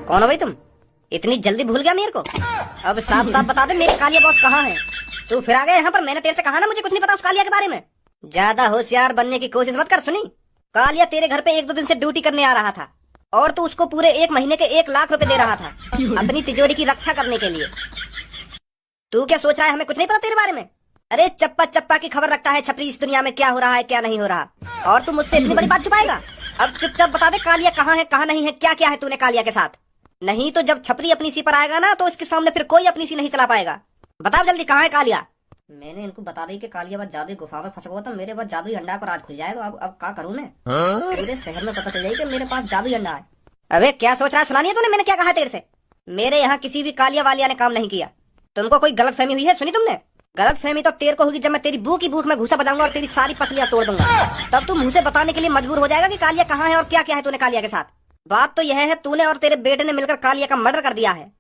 कौन हो भाई तुम? इतनी जल्दी भूल गया मेरे को? अब साफ साफ बता दे मेरे कालिया बॉस कहाँ है? तू फिर आ गया यहाँ पर। मैंने तेरे से कहा ना मुझे कुछ नहीं पता उस कालिया के बारे में। ज्यादा होशियार बनने की कोशिश मत कर। सुनी, कालिया तेरे घर पे 1-2 दिन से ड्यूटी करने आ रहा था और तू उसको पूरे 1 महीने के 1 लाख रुपए दे रहा था अपनी तिजोरी की रक्षा करने के लिए। तू क्या सोच रहा है हमें कुछ नहीं पता तेरे बारे में? अरे चप्पा चप्पा की खबर रखता है छपरी इस दुनिया में, क्या हो रहा है क्या नहीं हो रहा, और तू मुझसे इतनी बड़ी बात छुपाएगा? अब चुपचाप बता दे कालिया कहाँ है कहाँ नहीं है, क्या क्या है तूने कालिया के साथ? नहीं तो जब छपरी अपनी सी पर आएगा ना तो उसके सामने फिर कोई अपनी सी नहीं चला पाएगा। बताओ जल्दी कहाँ है कालिया? मैंने इनको बता दी कि कालिया बस जादुई गुफा में फंसा हुआ था। मेरे पास जादुई अंडा को राज खुल जाएगा। अब क्या करूं मैं? पूरे शहर में पता चल जाएगा कि मेरे पास जादुई अंडा है। अबे क्या सोच रहा है? सुना नहीं है तूने मैंने क्या कहा तेरे से? मेरे यहाँ किसी भी कालिया वालिया ने काम नहीं किया। तुमको कोई गलत फहमी हुई है? सुनी तुमने? गलत फहमी तो तेरे को होगी जब मैं तेरी बू की भूख में घुसा बजाऊंगा और तेरी सारी पसलियां तोड़ दूंगा। तब तू मुझे से बताने के लिए मजबूर हो जाएगा कि कालिया कहाँ है और क्या क्या है तूने कालिया के साथ। बात तो यह है तूने और तेरे बेटे ने मिलकर कालिया का मर्डर कर दिया है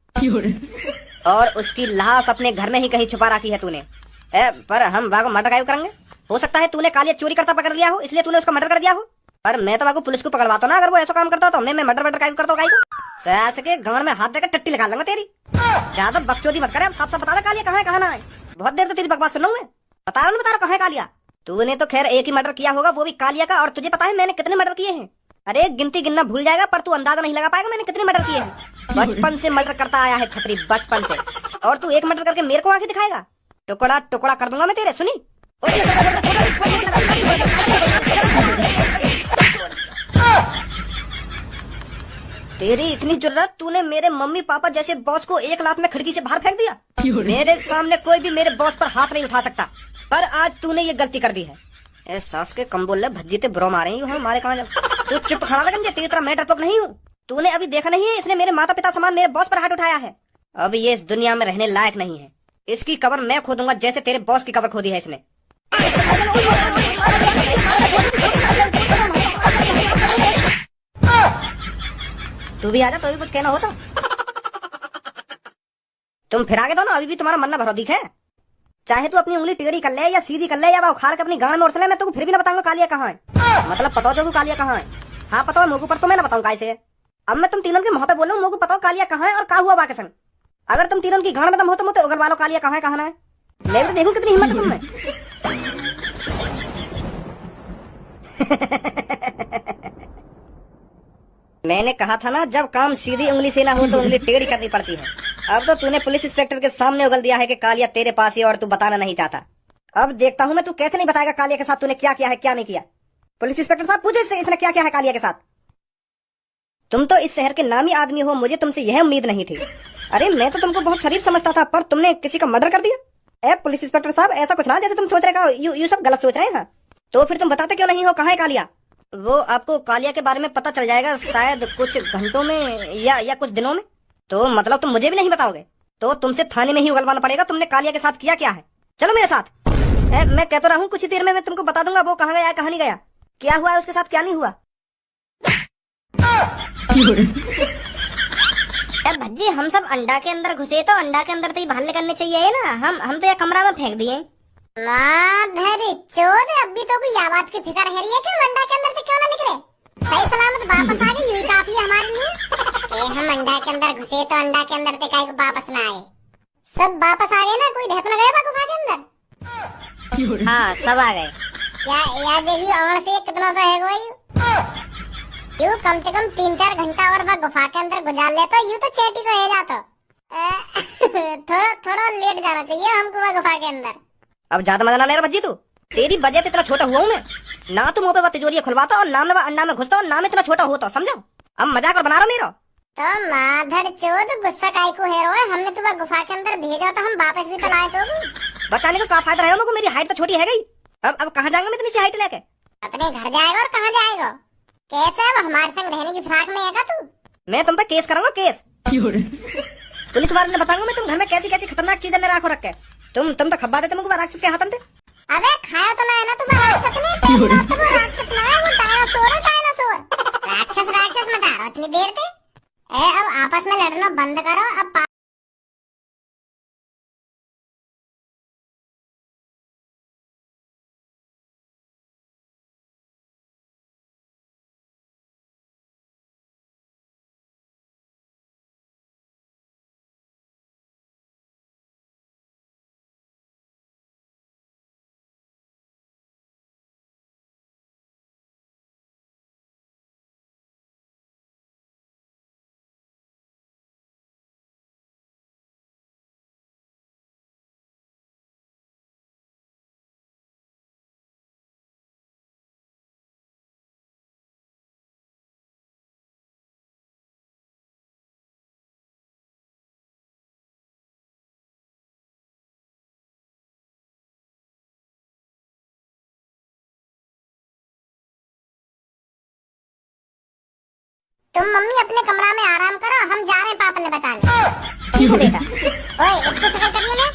और उसकी लाश अपने घर में ही कहीं छुपा रखी है तूने। पर हम बागो मर्डर क्यों करेंगे? हो सकता है तूने कालिया चोरी करता पकड़ लिया हो इसलिए तूने उसका मर्डर कर दिया हो। पर मैं तो बागो पुलिस को पकड़वाता ना अगर वो ऐसा काम करता तो मैं मर्डर क्यों करता हूँ? सैस के गांड में हाथ देकर टट्टी लगा लूंगा तेरी। ज्यादा बकचोदी मत करे। अब साफ साफ बता दे कालिया कहाँ है कहाँ ना है। बहुत देर तो तेरी बकवास सुन लूं मैं। बता रहा कहाँ है कालिया? तूने तो खैर एक ही मर्डर किया होगा, वो भी कालिया का। और तुझे पता है मैंने कितने मर्डर किए हैं? अरे गिनती गिनना भूल जाएगा पर तू अंदाजा नहीं लगा पाएगा मैंने कितने मर्डर किए हैं। बचपन से मर्डर करता आया है छपरी, बचपन से। और तू एक मर्डर करके मेरे को आके दिखाएगा? टुकड़ा टुकड़ा कर दूंगा मैं तेरे। सुनी, तेरी इतनी जरूरत तूने मेरे मम्मी पापा जैसे बॉस को 1 लाख में खिड़की से बाहर फेंक दिया। मेरे सामने कोई भी मेरे बॉस पर हाथ नहीं उठा सकता, पर आज तूने ये गलती कर दी है। ए सास के कम बोल भज्जी ते ब्रो मारे हूँ हमारे कहाँ जब तू चुप खड़ा लगन तेरी तरह मैं डरपोक नहीं हूँ। तूने अभी देखा नहीं है इसने मेरे माता पिता समान मेरे बॉस पर हाथ उठाया है। अब ये इस दुनिया में रहने लायक नहीं है। इसकी कब्र मैं खोदूंगा जैसे तेरे बॉस की कब्र खोदी है इसने। तू भी आजा, तो भी कुछ कहना हो तो। तुम फिर आगे दो ना, अभी भी तुम्हारा मन ना भरो दिख है। चाहे तू अपनी उंगली टेढ़ी कर ले या सीधी कर ले या उखाड़ के अपनी गांड में उड़ ले, मैं तुमको फिर भी ना बताऊंगा कालिया कहाँ है। मतलब पता हो कालिया कहाँ है? हाँ पता है मुझको, पर तो मैं ना बताऊँ कैसे। अब मैं तुम तीनों के मुंह पे बोलूं मुझको बताओ कालिया कहाँ है और क्या हुआ बाकी संग। अगर तुम तीनों की गांड में दम हो तो मुझे उगल वालो कालिया कहाँ है कहाँ ना है। मैं भी देखूं कितनी हिम्मत है तुम में। मैंने कहा था ना जब काम सीधी उंगली से ना हो तो उंगली टेढ़ी करनी पड़ती है। अब तो तूने पुलिस इंस्पेक्टर के सामने उगल दिया है कि कालिया तेरे पास ही और तू बताना नहीं चाहता। अब देखता हूं मैं तू कैसे नहीं बताएगा कालिया के साथ तूने क्या किया है क्या नहीं किया। पुलिस इंस्पेक्टर साहब पूछे इससे इसने क्या किया है कालिया के साथ। तुम तो इस शहर के नामी आदमी हो, मुझे तुमसे यह उम्मीद नहीं थी। अरे मैं तो तुमको बहुत शरीफ समझता था पर तुमने किसी का मर्डर कर दिया। ए पुलिस इंस्पेक्टर साहब ऐसा कुछ ना जैसे तुम सोच रहे हो, यू सब गलत सोच रहे हैं। तो फिर तुम बताते क्यों नहीं हो कहाँ है कालिया? वो आपको कालिया के बारे में पता चल जाएगा शायद कुछ घंटों में या कुछ दिनों में। तो मतलब तुम मुझे भी नहीं बताओगे? तो तुमसे थाने में ही उगलवाना पड़ेगा तुमने कालिया के साथ किया क्या है। चलो मेरे साथ। मैं कहता रहा हूँ कुछ ही देर में मैं तुमको बता दूंगा वो कहाँ गया कहाँ नहीं गया, क्या हुआ है उसके साथ क्या नहीं हुआ। भज्जी हम सब अंडा के अंदर घुसे तो अंडा के अंदर तो ही बाहर निकलने चाहिए ना। हम तो यह कमरा में फेंक दिए। चोद अभी तो कोई आवाज की फिक्र है रही है कि अंडा के अंदर से क्यों ना निकले। सही सलामत वापस आ गए यही काफी है हमारे लिए। हम अंडा के अंदर घुसे तो अंडा के अंदर से काहे को वापस ना आए। सब वापस आ गए ना, कोई ढक न गया गुफा के अंदर। हाँ सब आ गए। या देवी और से कितना सा है कोई यू कम से कम 3-4 घंटा और वह गुफा के अंदर गुजार लेता यू तो चेटी से हो जाता। थोड़ा लेट जाना चाहिए हमको वह गुफा के अंदर। अब ज्यादा मजा ना ले रहा भज्जी तू, तेरी वजह से इतना छोटा हुआ हूँ मैं ना। तुम मुंह पे तिजोरी खुलवाता और ना मैं अंडा में घुसता और ना मैं इतना छोटा होता, समझो। अब मजाक और बना रहा मेरा। तो माधर चोद गुस्सा काहे को है रो? हमने तुम्हें गुफा के अंदर भेजा तो हम वापस भी तो लाए तो। बचाने का क्या फायदा है मेरे, मेरी हाइट तो छोटी है गई। अब कहाँ जाऊंगा मैं इतनी सी हाइट लेके? अपने घर जाएगा और कहाँ जाएगा? कैसे अब हमारे संग रहने की फिराक में है तू? मैं तुम पे केस करूंगा केस। पुलिस वाले ने बताऊंगा मैं तुम घर में कैसी कैसी खतरनाक चीजें ने रखो रखे। तुम तो खब्बा देते मुझे राक्षस के हाथ में। अबे खाया तो ना है ना तुम राक्षस ने, पहली बात तो वो राक्षस ना है, वो डायनासोर राक्षस मत आ रहा इतनी देर से। अब आपस में लड़ना बंद करो। अब तुम मम्मी अपने कमरा में आराम करो, हम जा रहे हैं पापा ने बताने। ठीक है बेटा। ओए इसको शकल करिए ना,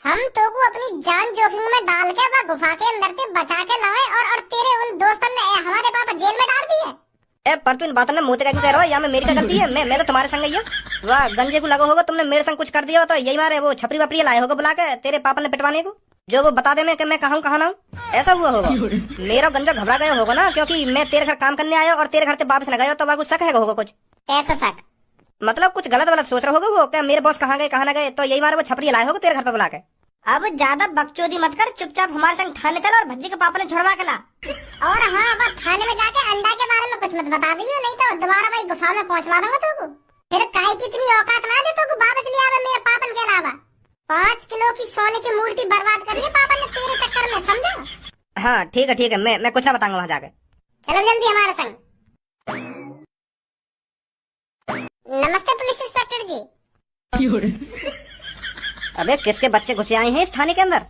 हम तो को अपनी जान जोखिम में डाल के वह गुफा के अंदर से बचा के लाए और तेरे उन दोस्तों ने हमारे पापा जेल में डाल दिए। ए पर तू इन बातों में मुंह क्यों कह रहा हो? या में मेरी क्या गलती है? मैं तो तुम्हारे संग ही हूँ। वाह गंजे को लगो होगा तुमने मेरे संग कुछ कर दिया हो तो यही मारे वो छपरी वपरी लाए होगा बुला के तेरे पापा ने पिटवाने को, जो वो बता दे मैं कि मैं कहाँ हूँ कहाँ ना हूँ। ऐसा हुआ होगा। मेरा गंजा घबरा गया होगा ना, क्योंकि मैं तेरे घर काम करने आया और तेरे घर से वापस न गया, तो वह कुछ शक है होगा कुछ। कैसा शक? मतलब कुछ गलत गलत सोच रहे होगा वो, क्या मेरे बॉस कहाँ गए कहाँ न गए, तो यही मारे वो छपरी लाए होगा तेरे घर पे बुला के। अब ज्यादा बकचोदी मत कर, चुपचाप हमारे संग थाने चल और भज्जी के पापा ने छुड़वा के ला। और हाँ अब थाने में जाके अंडा के बारे में कुछ मत बता दियो, नहीं तो दोबारा वही गुफा में पहुंचवा दूंगा तुमको। फिर काहे की इतनी औकात ना जो तुमको वापस ले आवे मेरे पापन के अलावा। 5 किलो की सोने की मूर्ति बर्बाद करी है पापा ने तेरे चक्कर में, समझा? हाँ ठीक है मैं कुछ ना बताऊंगा वहाँ जाके। चलो जल्दी हमारे संग। नमस्ते पुलिस इंस्पेक्टर जी। अबे किसके बच्चे घुसे आए हैं इस थाने के अंदर?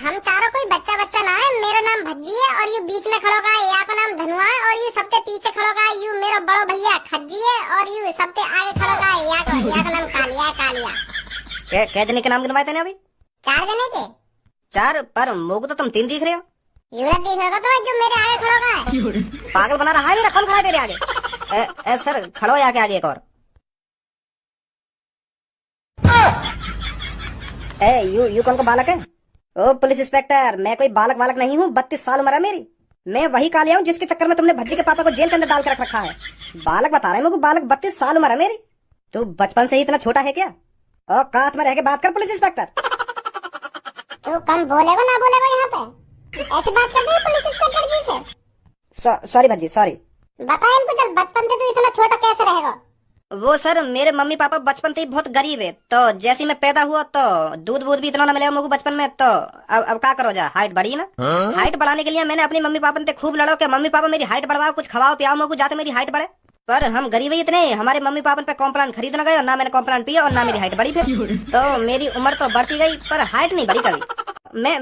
हम चारों कोई बच्चा ना है। मेरा नाम भज्जी है और ये बीच में खड़ो का या का नाम धनुआ है और ये सबसे पीछे खड़ो का यू मेरा बड़ो भैया खज्जी है और यू सबसे आगे खड़ो का या का नाम कालिया है, कालिया। क्या जने के नाम गिनवाए थे अभी? 4 जने थे। 4 पर मुझको तो तुम 3 दिख रहे हो। यूं देख रहे हो तुम्हें जो मेरे आगे खड़ो का है? पागल बना रहा है मेरा, कौन खड़ा है तेरे आगे? सर खड़ो आके आगे एक और। यू कौन को बालक है? ओ पुलिस इंस्पेक्टर, मैं कोई बालक वालक नहीं हूँ। 32 साल उम्र है मेरी। मैं वही कालिया हूँ जिसके चक्कर में तुमने भज्जी के पापा को जेल के अंदर डाल कर रखा है। बालक बता रहे हैं मुझे, बालक 32 साल उम्र है मेरी। तू बचपन से ही इतना छोटा है क्या? और कात में रह के बात कर पुलिस इंस्पेक्टर। तू कम बोलेगा ना बोलेगा यहाँ पे? ऐसी बात कर रही है पुलिस इंस्पेक्टर जी से? Sorry Bhajji sorry. बता इनको चल, बचपन से तू इतना छोटा कैसे रहेगा? वो सर मेरे मम्मी पापा बचपन से ही बहुत गरीब है, तो जैसे मैं पैदा हुआ तो दूध भी इतना ना मिला मुझे बचपन में, तो अब क्या करो जा, हाइट बढ़ी ना। हाइट बढ़ाने के लिए मैंने अपनी मम्मी पापा से खूब लड़ो कि मम्मी पापा मेरी हाइट बढ़ाओ, कुछ खवाओ पियाओ मुझे जाते मेरी हाइट बढ़े। पर हम गरीब ही इतने, हमारे मम्मी पापा पे कॉम्प्लान खरीद न गए और ना मैंने कॉम्प्लान पिया और ना मेरी हाइट बढ़ी। फिर तो मेरी उम्र तो बढ़ती गई पर हाइट नहीं बढ़ी कभी। मैं